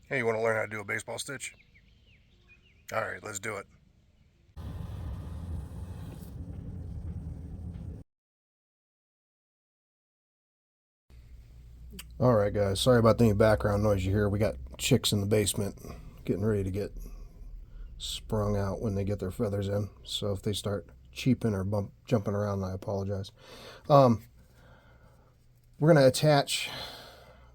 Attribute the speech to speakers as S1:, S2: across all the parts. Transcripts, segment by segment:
S1: Hey, you want to learn how to do a baseball stitch? All right, let's do it. All right, guys. Sorry about any background noise you hear. We got chicks in the basement getting ready to get sprung out when they get their feathers in. So if they start cheeping or jumping around, I apologize. Um, we're going to attach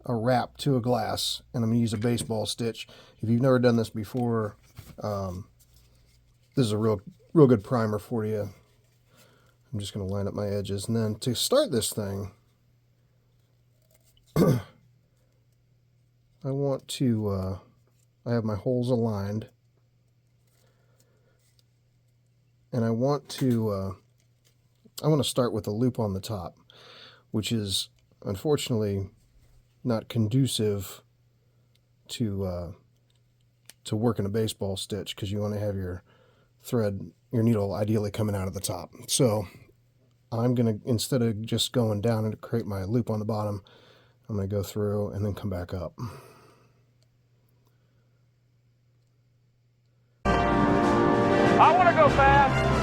S1: a wrap to a glass, and I'm going to use a baseball stitch. If you've never done this before, um, this is a real good primer for you. I'm just going to line up my edges. And then to start this thing, I want to, I have my holes aligned. And I want to start with a loop on the top, which is unfortunately not conducive to working a baseball stitch, because you want to have your needle ideally coming out of the top. So I'm going to, instead of just going down and create my loop on the bottom, I'm going to go through and then come back up.
S2: I want to go fast.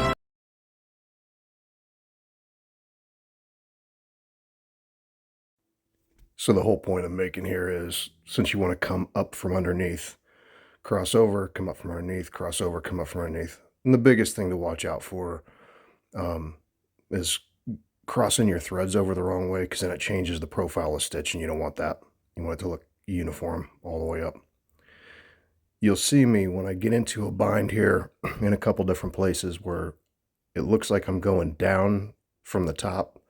S1: So the whole point I'm making here is, since you want to come up from underneath, cross over, come up from underneath, cross over, come up from underneath. And the biggest thing to watch out for is crossing your threads over the wrong way, because then it changes the profile of stitch, and you don't want that. You want it to look uniform all the way up. You'll see me when I get into a bind here in a couple different places where it looks like I'm going down from the top,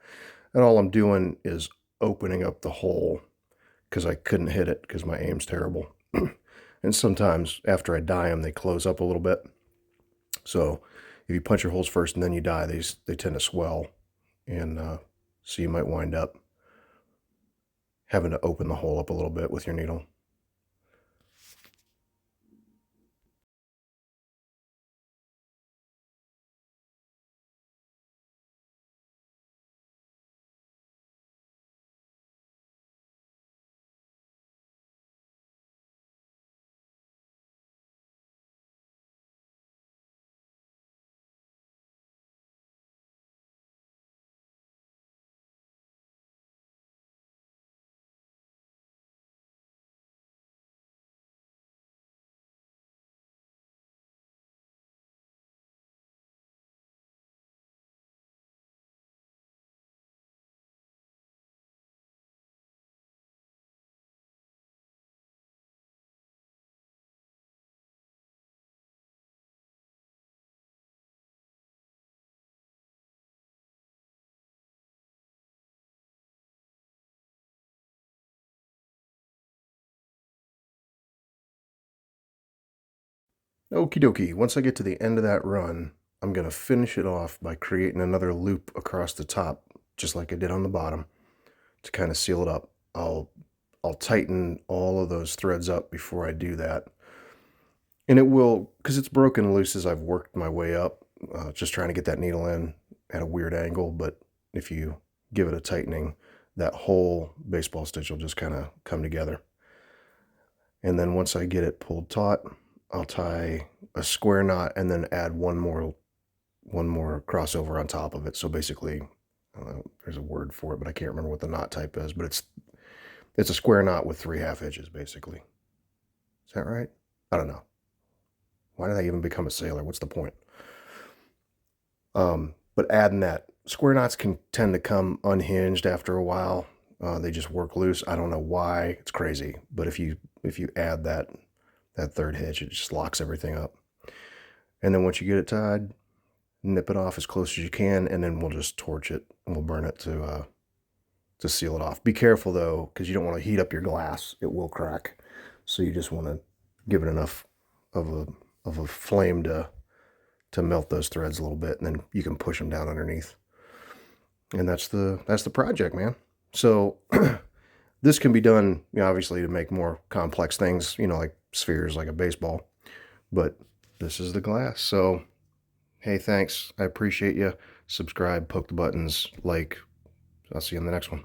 S1: and all I'm doing is opening up the hole because I couldn't hit it because my aim's terrible. And sometimes after I dye them, they close up a little bit. So if you punch your holes first and then you dye, they tend to swell, and so you might wind up having to open the hole up a little bit with your needle. Okie dokie, once I get to the end of that run, I'm going to finish it off by creating another loop across the top, just like I did on the bottom, to kind of seal it up. I'll tighten all of those threads up before I do that. And it will, because it's broken loose as I've worked my way up, just trying to get that needle in at a weird angle. But if you give it a tightening, that whole baseball stitch will just kind of come together. And then once I get it pulled taut, I'll tie a square knot and then add one more crossover on top of it. So basically, I don't know, there's a word for it, but I can't remember what the knot type is. But it's a square knot with 3/2 edges, basically. Is that right? I don't know. Why did I even become a sailor? What's the point? But adding that, square knots can tend to come unhinged after a while. They just work loose. I don't know why. It's crazy. But if you add that third hitch, it just locks everything up. And then once you get it tied, nip it off as close as you can, and then we'll just torch it and we'll burn it to seal it off. Be careful though, because you don't want to heat up your glass. It will crack. So you just want to give it enough of a flame to melt those threads a little bit, and then you can push them down underneath. And that's the project, man. So this can be done, obviously, to make more complex things, like spheres, like a baseball. But this is the glass. So, hey, thanks. I appreciate you. Subscribe, poke the buttons, like. I'll see you in the next one.